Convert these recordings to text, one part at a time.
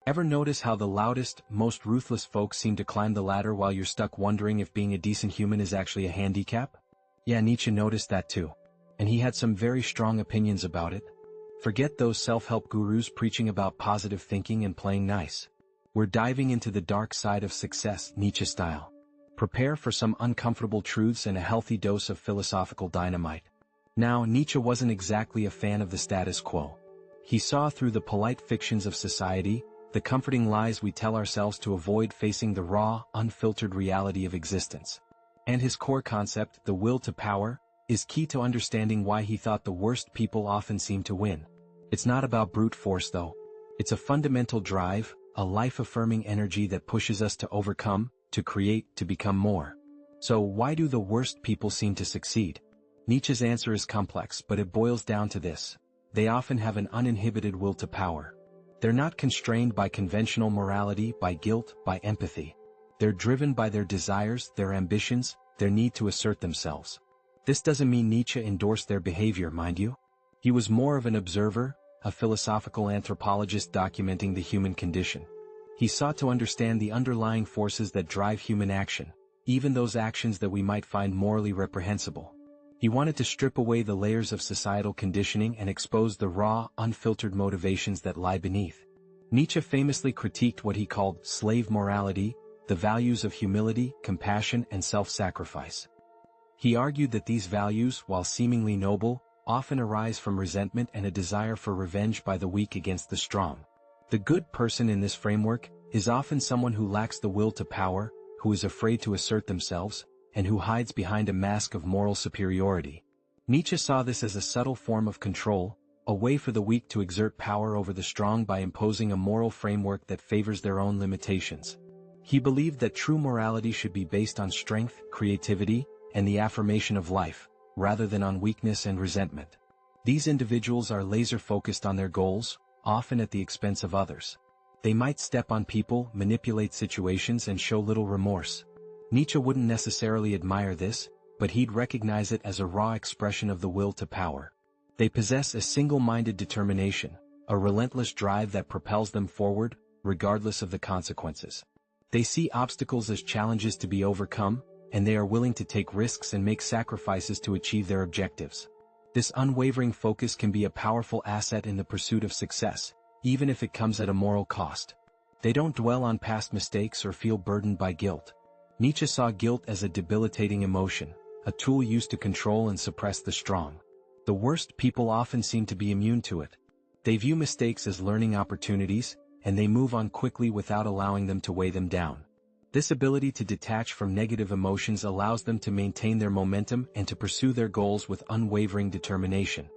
Ever notice how the loudest, most ruthless folks seem to climb the ladder while you're stuck wondering if being a decent human is actually a handicap? Yeah, Nietzsche noticed that too. And he had some very strong opinions about it. Forget those self-help gurus preaching about positive thinking and playing nice. We're diving into the dark side of success, Nietzsche style. Prepare for some uncomfortable truths and a healthy dose of philosophical dynamite. Now, Nietzsche wasn't exactly a fan of the status quo. He saw through the polite fictions of society, the comforting lies we tell ourselves to avoid facing the raw, unfiltered reality of existence. And his core concept, the will to power, is key to understanding why he thought the worst people often seem to win. It's not about brute force though. It's a fundamental drive, a life-affirming energy that pushes us to overcome, to create, to become more. So why do the worst people seem to succeed? Nietzsche's answer is complex, but it boils down to this. They often have an uninhibited will to power. They're not constrained by conventional morality, by guilt, by empathy. They're driven by their desires, their ambitions, their need to assert themselves. This doesn't mean Nietzsche endorsed their behavior, mind you. He was more of an observer, a philosophical anthropologist documenting the human condition. He sought to understand the underlying forces that drive human action, even those actions that we might find morally reprehensible. He wanted to strip away the layers of societal conditioning and expose the raw, unfiltered motivations that lie beneath. Nietzsche famously critiqued what he called slave morality, the values of humility, compassion, and self-sacrifice. He argued that these values, while seemingly noble, often arise from resentment and a desire for revenge by the weak against the strong. The good person in this framework is often someone who lacks the will to power, who is afraid to assert themselves, and who hides behind a mask of moral superiority. Nietzsche saw this as a subtle form of control, a way for the weak to exert power over the strong by imposing a moral framework that favors their own limitations. He believed that true morality should be based on strength, creativity, and the affirmation of life, rather than on weakness and resentment. These individuals are laser-focused on their goals, often at the expense of others. They might step on people, manipulate situations, and show little remorse. Nietzsche wouldn't necessarily admire this, but he'd recognize it as a raw expression of the will to power. They possess a single-minded determination, a relentless drive that propels them forward, regardless of the consequences. They see obstacles as challenges to be overcome, and they are willing to take risks and make sacrifices to achieve their objectives. This unwavering focus can be a powerful asset in the pursuit of success, even if it comes at a moral cost. They don't dwell on past mistakes or feel burdened by guilt. Nietzsche saw guilt as a debilitating emotion, a tool used to control and suppress the strong. The worst people often seem to be immune to it. They view mistakes as learning opportunities, and they move on quickly without allowing them to weigh them down. This ability to detach from negative emotions allows them to maintain their momentum and to pursue their goals with unwavering determination.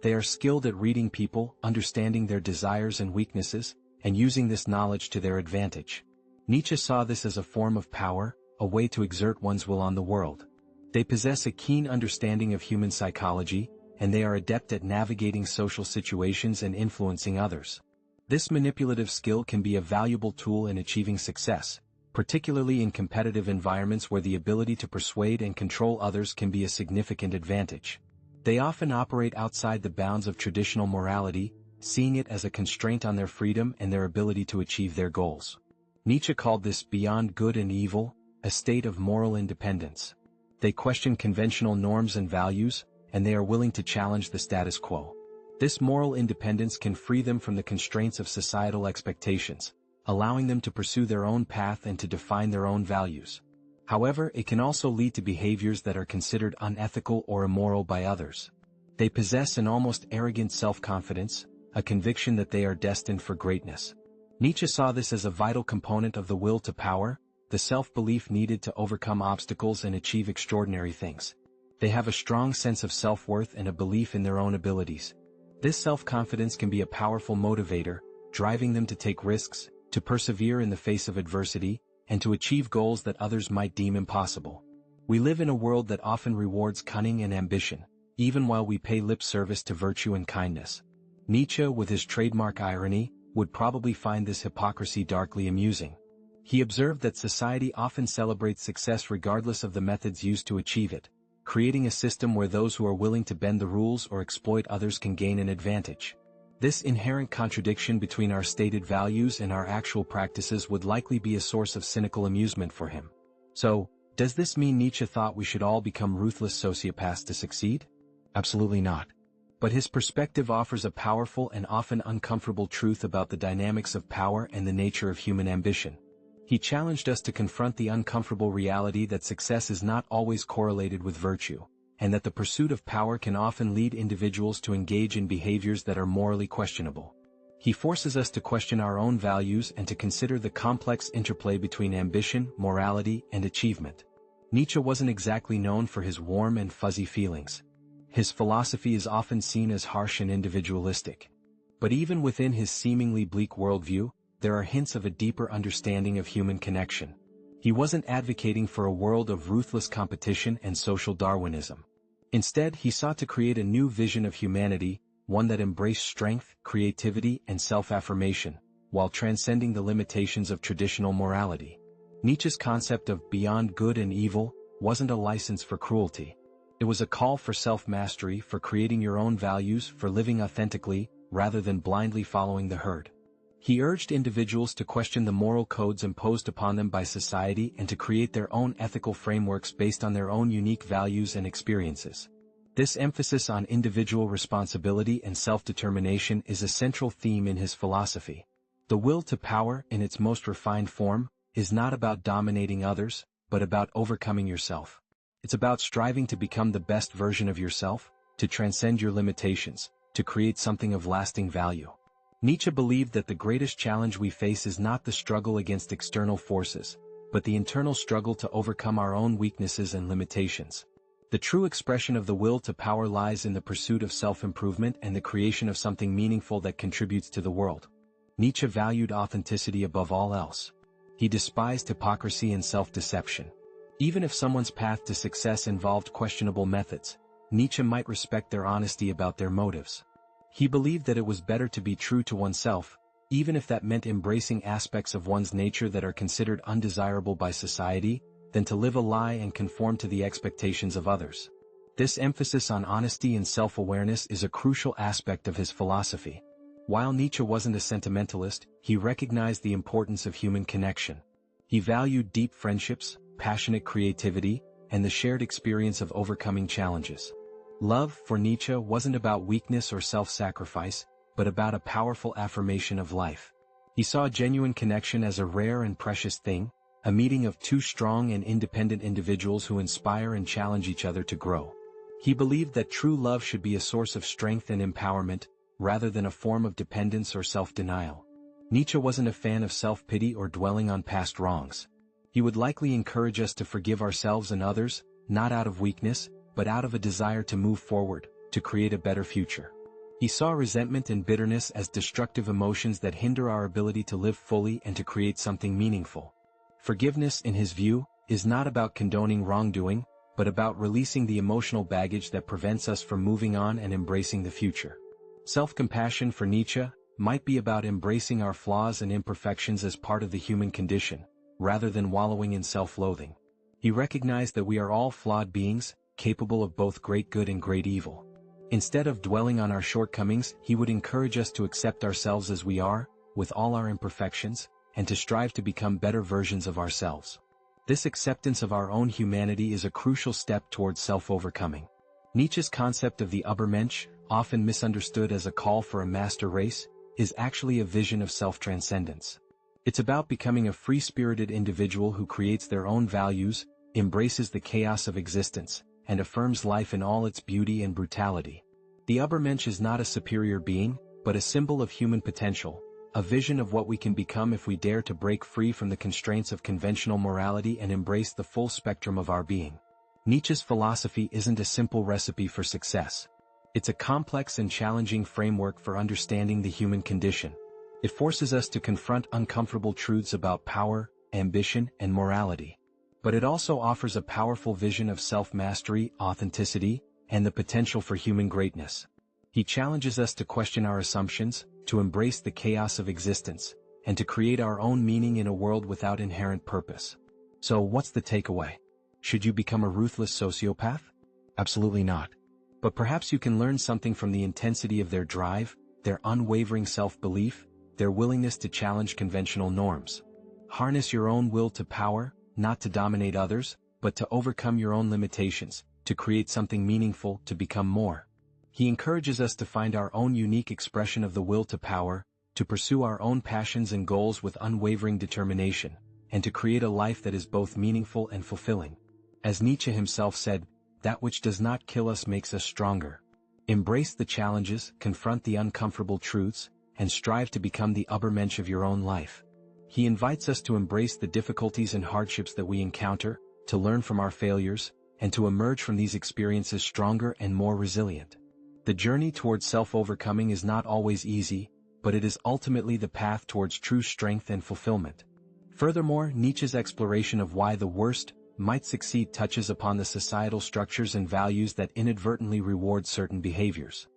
They are skilled at reading people, understanding their desires and weaknesses, and using this knowledge to their advantage. Nietzsche saw this as a form of power, a way to exert one's will on the world. They possess a keen understanding of human psychology, and they are adept at navigating social situations and influencing others. This manipulative skill can be a valuable tool in achieving success, particularly in competitive environments where the ability to persuade and control others can be a significant advantage. They often operate outside the bounds of traditional morality, seeing it as a constraint on their freedom and their ability to achieve their goals. Nietzsche called this beyond good and evil, a state of moral independence. They question conventional norms and values, and they are willing to challenge the status quo. This moral independence can free them from the constraints of societal expectations, allowing them to pursue their own path and to define their own values. However, it can also lead to behaviors that are considered unethical or immoral by others. They possess an almost arrogant self-confidence, a conviction that they are destined for greatness. Nietzsche saw this as a vital component of the will to power, the self-belief needed to overcome obstacles and achieve extraordinary things. They have a strong sense of self-worth and a belief in their own abilities. This self-confidence can be a powerful motivator, driving them to take risks, to persevere in the face of adversity, and to achieve goals that others might deem impossible. We live in a world that often rewards cunning and ambition, even while we pay lip service to virtue and kindness. Nietzsche, with his trademark irony, would probably find this hypocrisy darkly amusing. He observed that society often celebrates success regardless of the methods used to achieve it, creating a system where those who are willing to bend the rules or exploit others can gain an advantage. This inherent contradiction between our stated values and our actual practices would likely be a source of cynical amusement for him. So, does this mean Nietzsche thought we should all become ruthless sociopaths to succeed? Absolutely not. But his perspective offers a powerful and often uncomfortable truth about the dynamics of power and the nature of human ambition. He challenged us to confront the uncomfortable reality that success is not always correlated with virtue, and that the pursuit of power can often lead individuals to engage in behaviors that are morally questionable. He forces us to question our own values and to consider the complex interplay between ambition, morality, and achievement. Nietzsche wasn't exactly known for his warm and fuzzy feelings. His philosophy is often seen as harsh and individualistic. But even within his seemingly bleak worldview, there are hints of a deeper understanding of human connection. He wasn't advocating for a world of ruthless competition and social Darwinism. Instead, he sought to create a new vision of humanity, one that embraced strength, creativity, and self-affirmation, while transcending the limitations of traditional morality. Nietzsche's concept of beyond good and evil wasn't a license for cruelty. It was a call for self-mastery, for creating your own values, for living authentically, rather than blindly following the herd. He urged individuals to question the moral codes imposed upon them by society and to create their own ethical frameworks based on their own unique values and experiences. This emphasis on individual responsibility and self-determination is a central theme in his philosophy. The will to power, in its most refined form, is not about dominating others, but about overcoming yourself. It's about striving to become the best version of yourself, to transcend your limitations, to create something of lasting value. Nietzsche believed that the greatest challenge we face is not the struggle against external forces, but the internal struggle to overcome our own weaknesses and limitations. The true expression of the will to power lies in the pursuit of self-improvement and the creation of something meaningful that contributes to the world. Nietzsche valued authenticity above all else. He despised hypocrisy and self-deception. Even if someone's path to success involved questionable methods, Nietzsche might respect their honesty about their motives. He believed that it was better to be true to oneself, even if that meant embracing aspects of one's nature that are considered undesirable by society, than to live a lie and conform to the expectations of others. This emphasis on honesty and self-awareness is a crucial aspect of his philosophy. While Nietzsche wasn't a sentimentalist, he recognized the importance of human connection. He valued deep friendships, passionate creativity, and the shared experience of overcoming challenges. Love, for Nietzsche, wasn't about weakness or self-sacrifice, but about a powerful affirmation of life. He saw genuine connection as a rare and precious thing, a meeting of two strong and independent individuals who inspire and challenge each other to grow. He believed that true love should be a source of strength and empowerment, rather than a form of dependence or self-denial. Nietzsche wasn't a fan of self-pity or dwelling on past wrongs. He would likely encourage us to forgive ourselves and others, not out of weakness, but out of a desire to move forward, to create a better future. He saw resentment and bitterness as destructive emotions that hinder our ability to live fully and to create something meaningful. Forgiveness, in his view, is not about condoning wrongdoing, but about releasing the emotional baggage that prevents us from moving on and embracing the future. Self-compassion, for Nietzsche, might be about embracing our flaws and imperfections as part of the human condition, rather than wallowing in self-loathing. He recognized that we are all flawed beings, capable of both great good and great evil. Instead of dwelling on our shortcomings, he would encourage us to accept ourselves as we are, with all our imperfections, and to strive to become better versions of ourselves. This acceptance of our own humanity is a crucial step towards self-overcoming. Nietzsche's concept of the Übermensch, often misunderstood as a call for a master race, is actually a vision of self-transcendence. It's about becoming a free-spirited individual who creates their own values, embraces the chaos of existence, and affirms life in all its beauty and brutality. The Übermensch is not a superior being, but a symbol of human potential, a vision of what we can become if we dare to break free from the constraints of conventional morality and embrace the full spectrum of our being. Nietzsche's philosophy isn't a simple recipe for success. It's a complex and challenging framework for understanding the human condition. It forces us to confront uncomfortable truths about power, ambition, and morality. But it also offers a powerful vision of self-mastery, authenticity, and the potential for human greatness. He challenges us to question our assumptions, to embrace the chaos of existence, and to create our own meaning in a world without inherent purpose. So what's the takeaway? Should you become a ruthless sociopath? Absolutely not. But perhaps you can learn something from the intensity of their drive, their unwavering self-belief, their willingness to challenge conventional norms. Harness your own will to power, not to dominate others, but to overcome your own limitations, to create something meaningful, to become more. He encourages us to find our own unique expression of the will to power, to pursue our own passions and goals with unwavering determination, and to create a life that is both meaningful and fulfilling. As Nietzsche himself said, "That which does not kill us makes us stronger." Embrace the challenges, confront the uncomfortable truths, and strive to become the Übermensch of your own life. He invites us to embrace the difficulties and hardships that we encounter, to learn from our failures, and to emerge from these experiences stronger and more resilient. The journey towards self-overcoming is not always easy, but it is ultimately the path towards true strength and fulfillment. Furthermore, Nietzsche's exploration of why the worst might succeed touches upon the societal structures and values that inadvertently reward certain behaviors.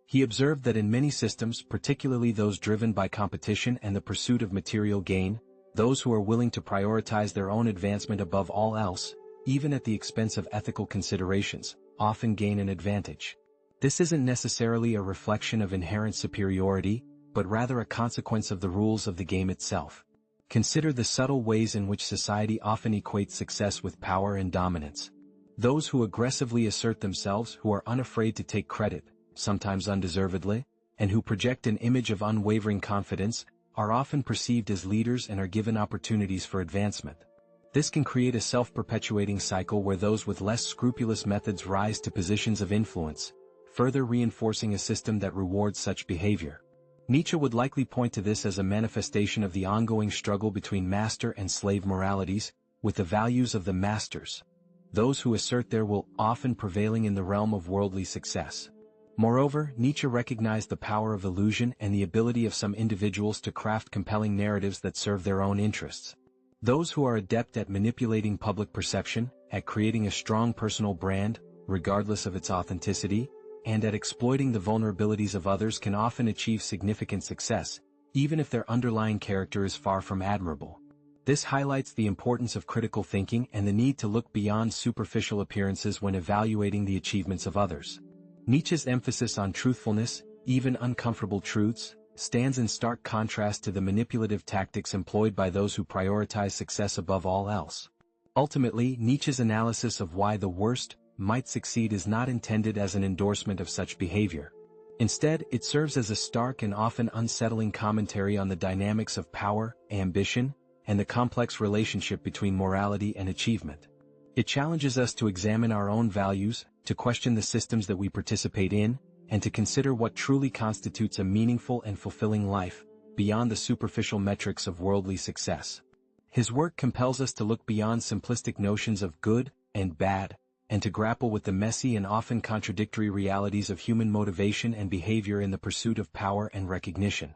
He observed that in many systems, particularly those driven by competition and the pursuit of material gain, those who are willing to prioritize their own advancement above all else, even at the expense of ethical considerations, often gain an advantage. This isn't necessarily a reflection of inherent superiority, but rather a consequence of the rules of the game itself. Consider the subtle ways in which society often equates success with power and dominance. Those who aggressively assert themselves, who are unafraid to take credit, sometimes undeservedly, and who project an image of unwavering confidence, are often perceived as leaders and are given opportunities for advancement. This can create a self-perpetuating cycle where those with less scrupulous methods rise to positions of influence, further reinforcing a system that rewards such behavior. Nietzsche would likely point to this as a manifestation of the ongoing struggle between master and slave moralities, with the values of the masters, those who assert their will, often prevailing in the realm of worldly success. Moreover, Nietzsche recognized the power of illusion and the ability of some individuals to craft compelling narratives that serve their own interests. Those who are adept at manipulating public perception, at creating a strong personal brand, regardless of its authenticity, and at exploiting the vulnerabilities of others can often achieve significant success, even if their underlying character is far from admirable. This highlights the importance of critical thinking and the need to look beyond superficial appearances when evaluating the achievements of others. Nietzsche's emphasis on truthfulness, even uncomfortable truths, stands in stark contrast to the manipulative tactics employed by those who prioritize success above all else. Ultimately, Nietzsche's analysis of why the worst might succeed is not intended as an endorsement of such behavior. Instead, it serves as a stark and often unsettling commentary on the dynamics of power, ambition, and the complex relationship between morality and achievement. It challenges us to examine our own values, to question the systems that we participate in, and to consider what truly constitutes a meaningful and fulfilling life, beyond the superficial metrics of worldly success. His work compels us to look beyond simplistic notions of good and bad, and to grapple with the messy and often contradictory realities of human motivation and behavior in the pursuit of power and recognition.